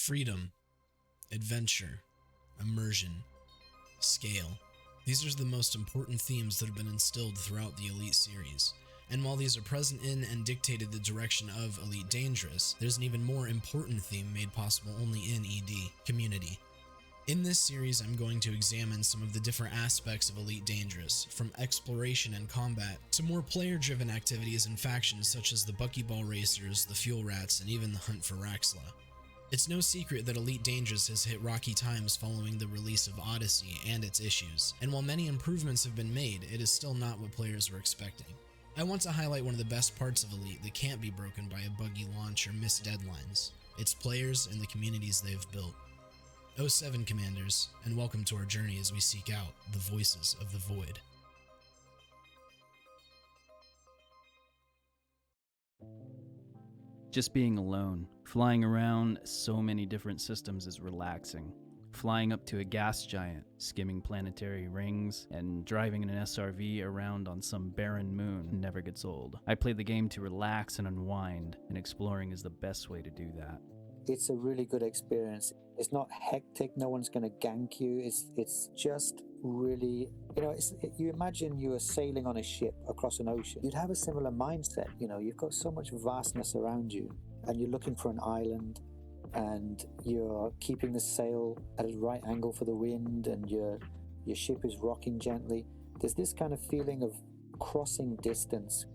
Freedom, adventure, immersion, scale. These are the most important themes that have been instilled throughout the Elite series. And while these are present in and dictated the direction of Elite Dangerous, there's an even more important theme made possible only in ED, community. In this series, I'm going to examine some of the different aspects of Elite Dangerous, from exploration and combat, to more player-driven activities and factions such as the Buckyball Racers, the Fuel Rats, and even the Hunt for Raxxla. It's no secret that Elite Dangerous has hit rocky times following the release of Odyssey and its issues, and while many improvements have been made, it is still not what players were expecting. I want to highlight one of the best parts of Elite that can't be broken by a buggy launch or missed deadlines. Its players and the communities they've built. O7 Commanders, and welcome to our journey as we seek out the voices of the void. Just being alone, flying around so many different systems is relaxing. Flying up to a gas giant, skimming planetary rings, and driving in an SRV around on some barren moon never gets old. I play the game to relax and unwind, and exploring is the best way to do that. It's a really good experience. It's not hectic, no one's going to gank you. It's just really, you imagine you are sailing on a ship across an ocean. You'd have a similar mindset, you've got so much vastness around you, and you're looking for an island, and you're keeping the sail at a right angle for the wind, and your ship is rocking gently. There's this kind of feeling of crossing distance.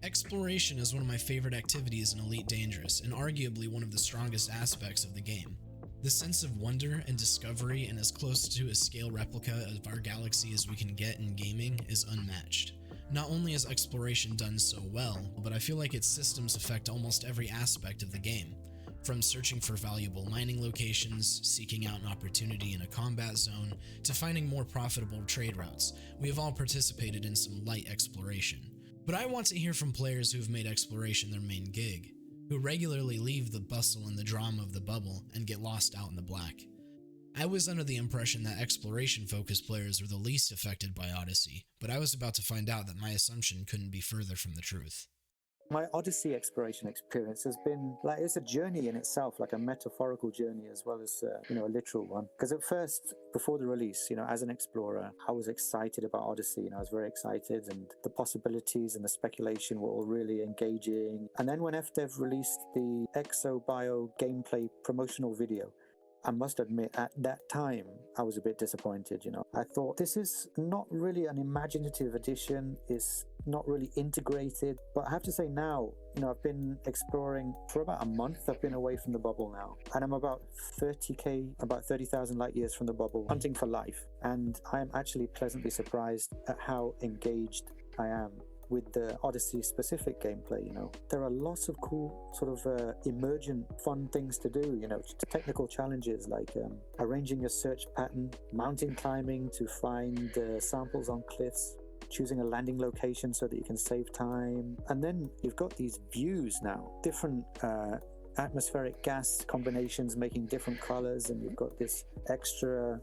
Exploration is one of my favorite activities in Elite Dangerous, and arguably one of the strongest aspects of the game. The sense of wonder and discovery and as close to a scale replica of our galaxy as we can get in gaming is unmatched. Not only is exploration done so well, but I feel like its systems affect almost every aspect of the game. From searching for valuable mining locations, seeking out an opportunity in a combat zone, to finding more profitable trade routes, we have all participated in some light exploration. But I want to hear from players who have made exploration their main gig, who regularly leave the bustle and the drama of the bubble and get lost out in the black. I was under the impression that exploration-focused players were the least affected by Odyssey, but I was about to find out that my assumption couldn't be further from the truth. My Odyssey exploration experience has been it's a journey in itself, like a metaphorical journey as well as a literal one. Because at first, before the release, as an explorer, I was excited about Odyssey. I was very excited, and the possibilities and the speculation were all really engaging. And then when FDev released the ExoBio gameplay promotional video, I must admit, at that time, I was a bit disappointed, I thought, this is not really an imaginative addition, it's not really integrated. But I have to say now, I've been exploring for about a month. I've been away from the bubble now, and I'm about 30,000 light years from the bubble, hunting for life. And I'm actually pleasantly surprised at how engaged I am with the Odyssey specific gameplay. There are lots of cool sort of emergent fun things to do, technical challenges like arranging your search pattern, mountain climbing to find samples on cliffs, choosing a landing location so that you can save time. And then you've got these views now, different atmospheric gas combinations making different colors, and you've got this extra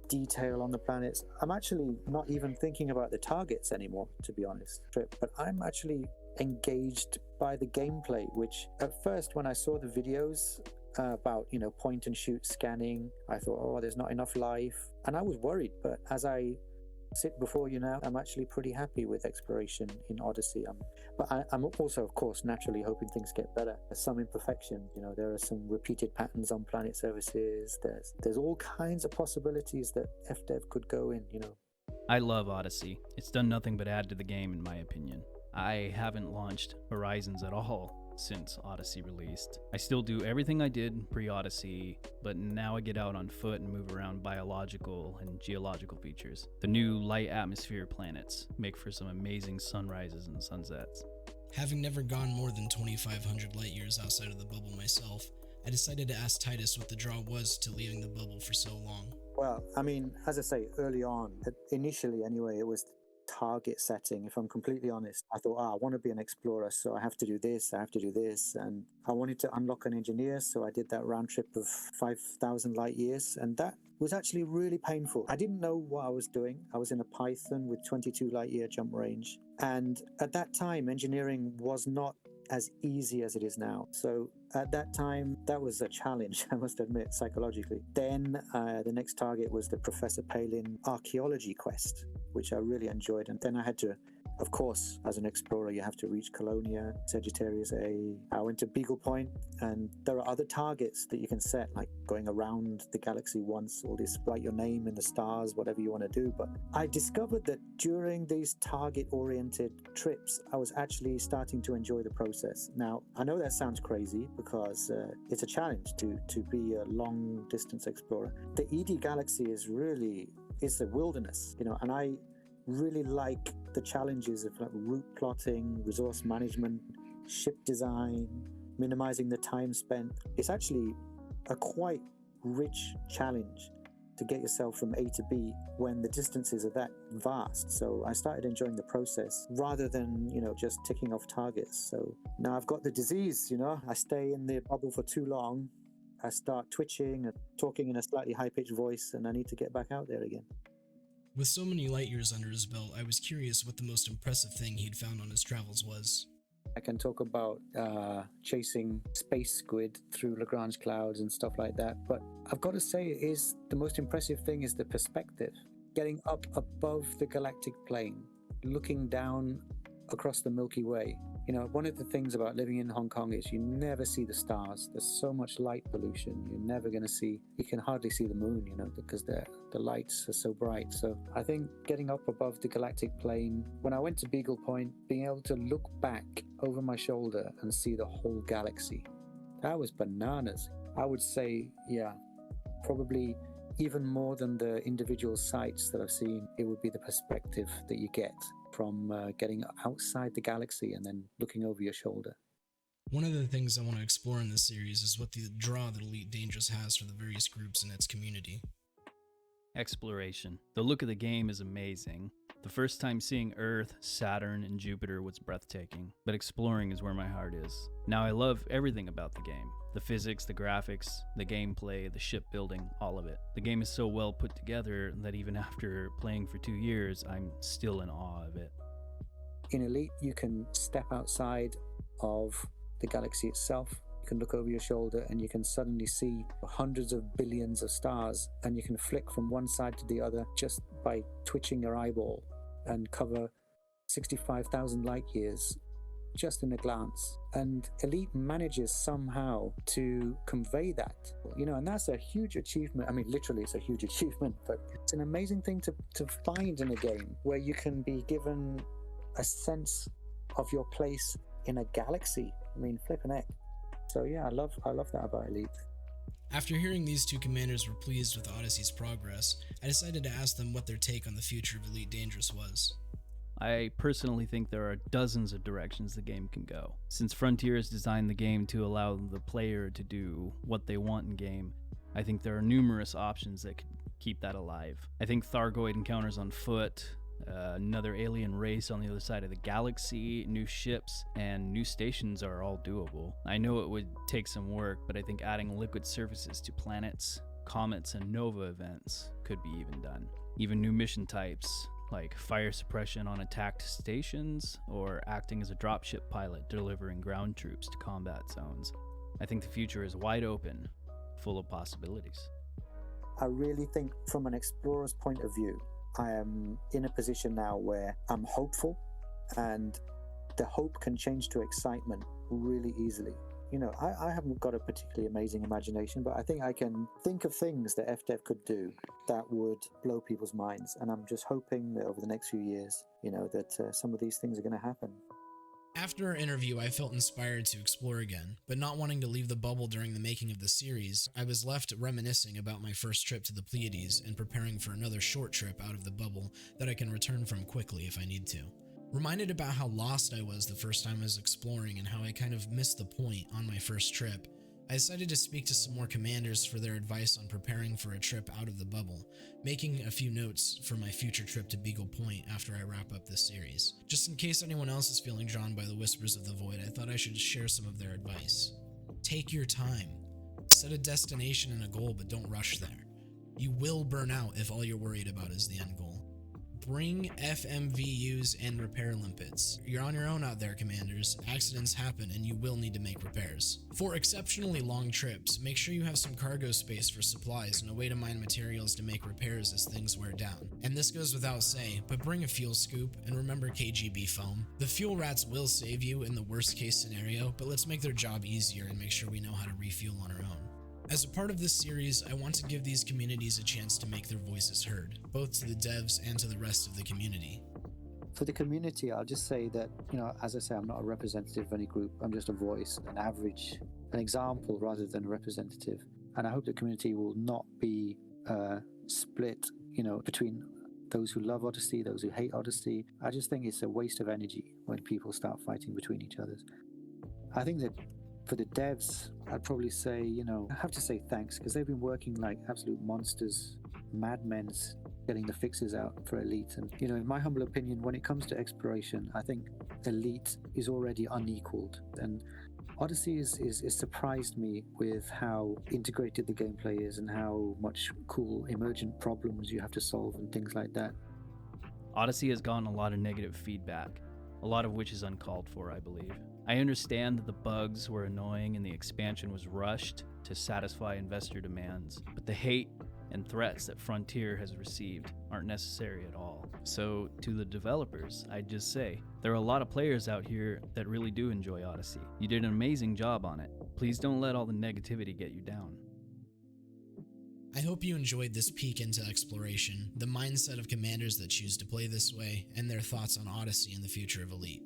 detail on the planets. I'm actually not even thinking about the targets anymore, to be honest, but I'm actually engaged by the gameplay, which at first when I saw the videos about point and shoot scanning, I thought, oh, there's not enough life, and I was worried. But as I sit before you now, I'm actually pretty happy with exploration in Odyssey. But I'm also, of course, naturally hoping things get better. There's some imperfection, there are some repeated patterns on planet surfaces. There's all kinds of possibilities that FDev could go in, I love Odyssey. It's done nothing but add to the game, in my opinion. I haven't launched Horizons at all since Odyssey released. I still do everything I did pre-Odyssey, but now I get out on foot and move around biological and geological features. The new light atmosphere planets make for some amazing sunrises and sunsets. Having never gone more than 2,500 light years outside of the bubble myself, I decided to ask Titus what the draw was to leaving the bubble for so long. Well, as I say, early on, initially anyway, it was target setting. If I'm completely honest, I thought, I want to be an explorer, so I have to do this, and I wanted to unlock an engineer, so I did that round trip of 5,000 light years, and that was actually really painful. I didn't know what I was doing. I was in a Python with 22 light year jump range, and at that time engineering was not as easy as it is now. So At that time, that was a challenge, I must admit, psychologically. Then the next target was the Professor Palin archaeology quest, which I really enjoyed. And then I had to, of course, as an explorer, you have to reach Colonia, Sagittarius A. I went to Beagle Point, and there are other targets that you can set, like going around the galaxy once, all this, write your name in the stars, whatever you want to do. But I discovered that during these target-oriented trips, I was actually starting to enjoy the process. Now, I know that sounds crazy because it's a challenge to be a long-distance explorer. The ED Galaxy is really, it's a wilderness, and I really like the challenges of like route plotting, resource management, ship design, minimizing the time spent. It's actually a quite rich challenge to get yourself from A to B when the distances are that vast. So I started enjoying the process rather than, just ticking off targets. So now I've got the disease, I stay in the bubble for too long. I start twitching and talking in a slightly high-pitched voice, and I need to get back out there again. With so many light years under his belt, I was curious what the most impressive thing he'd found on his travels was. I can talk about chasing space squid through Lagrange clouds and stuff like that, but I've got to say the most impressive thing is the perspective. Getting up above the galactic plane, looking down across the Milky Way. One of the things about living in Hong Kong is you never see the stars. There's so much light pollution. You're never going to see, you can hardly see the moon, because the lights are so bright. So I think getting up above the galactic plane, when I went to Beagle Point, being able to look back over my shoulder and see the whole galaxy, that was bananas. I would say, probably even more than the individual sites that I've seen, it would be the perspective that you get from getting outside the galaxy and then looking over your shoulder. One of the things I want to explore in this series is what the draw that Elite Dangerous has for the various groups in its community. Exploration. The look of the game is amazing. The first time seeing Earth, Saturn, and Jupiter was breathtaking, but exploring is where my heart is. Now I love everything about the game. The physics, the graphics, the gameplay, the ship building, all of it. The game is so well put together that even after playing for 2 years, I'm still in awe of it. In Elite, you can step outside of the galaxy itself. You can look over your shoulder and you can suddenly see hundreds of billions of stars, and you can flick from one side to the other just by twitching your eyeball and cover 65,000 light years just in a glance. And Elite manages somehow to convey that, and that's a huge achievement. I mean, literally it's a huge achievement, but it's an amazing thing to find in a game where you can be given a sense of your place in a galaxy. I mean, flipping heck. So yeah, I love that about Elite. After hearing these two commanders were pleased with Odyssey's progress, I decided to ask them what their take on the future of Elite Dangerous was. I personally think there are dozens of directions the game can go. Since Frontier has designed the game to allow the player to do what they want in game, I think there are numerous options that could keep that alive. I think Thargoid encounters on foot, another alien race on the other side of the galaxy, new ships, and new stations are all doable. I know it would take some work, but I think adding liquid surfaces to planets, comets, and nova events could be even done. Even new mission types, like fire suppression on attacked stations, or acting as a dropship pilot delivering ground troops to combat zones. I think the future is wide open, full of possibilities. I really think from an explorer's point of view, I am in a position now where I'm hopeful, and the hope can change to excitement really easily. I haven't got a particularly amazing imagination, but I think I can think of things that FDev could do that would blow people's minds. And I'm just hoping that over the next few years, that some of these things are going to happen. After our interview, I felt inspired to explore again, but not wanting to leave the bubble during the making of the series, I was left reminiscing about my first trip to the Pleiades and preparing for another short trip out of the bubble that I can return from quickly if I need to. Reminded about how lost I was the first time I was exploring and how I kind of missed the point on my first trip, I decided to speak to some more commanders for their advice on preparing for a trip out of the bubble, making a few notes for my future trip to Beagle Point after I wrap up this series. Just in case anyone else is feeling drawn by the whispers of the void, I thought I should share some of their advice. Take your time. Set a destination and a goal, but don't rush there. You will burn out if all you're worried about is the end goal. Bring FMVUs and repair limpets. You're on your own out there, commanders. Accidents happen and you will need to make repairs. For exceptionally long trips, make sure you have some cargo space for supplies and a way to mine materials to make repairs as things wear down. And this goes without saying, but bring a fuel scoop and remember KGB foam. The fuel rats will save you in the worst case scenario, but let's make their job easier and make sure we know how to refuel on our own. As a part of this series, I want to give these communities a chance to make their voices heard, both to the devs and to the rest of the community. For the community, I'll just say that, as I say, I'm not a representative of any group. I'm just a voice, an example rather than a representative. And I hope the community will not be split, between those who love Odyssey, those who hate Odyssey. I just think it's a waste of energy when people start fighting between each other. I think that for the devs, I'd probably say, I have to say thanks, because they've been working like absolute monsters, madmen, getting the fixes out for Elite. And, in my humble opinion, when it comes to exploration, I think Elite is already unequaled. And Odyssey is surprised me with how integrated the gameplay is and how much cool emergent problems you have to solve and things like that. Odyssey has gotten a lot of negative feedback, a lot of which is uncalled for, I believe. I understand that the bugs were annoying and the expansion was rushed to satisfy investor demands, but the hate and threats that Frontier has received aren't necessary at all. So, to the developers, I'd just say, there are a lot of players out here that really do enjoy Odyssey. You did an amazing job on it. Please don't let all the negativity get you down. I hope you enjoyed this peek into exploration, the mindset of commanders that choose to play this way, and their thoughts on Odyssey and the future of Elite.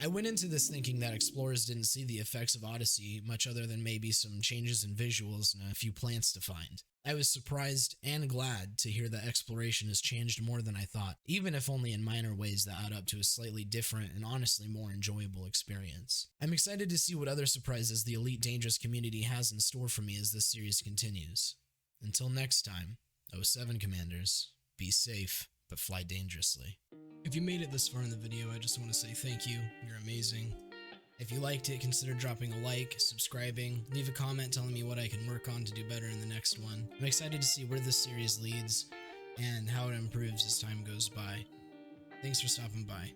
I went into this thinking that explorers didn't see the effects of Odyssey much other than maybe some changes in visuals and a few plants to find. I was surprised and glad to hear that exploration has changed more than I thought, even if only in minor ways that add up to a slightly different and honestly more enjoyable experience. I'm excited to see what other surprises the Elite Dangerous community has in store for me as this series continues. Until next time, O7 Commanders, be safe, but fly dangerously. If you made it this far in the video, I just want to say thank you. You're amazing. If you liked it, consider dropping a like, subscribing, leave a comment telling me what I can work on to do better in the next one. I'm excited to see where this series leads and how it improves as time goes by. Thanks for stopping by.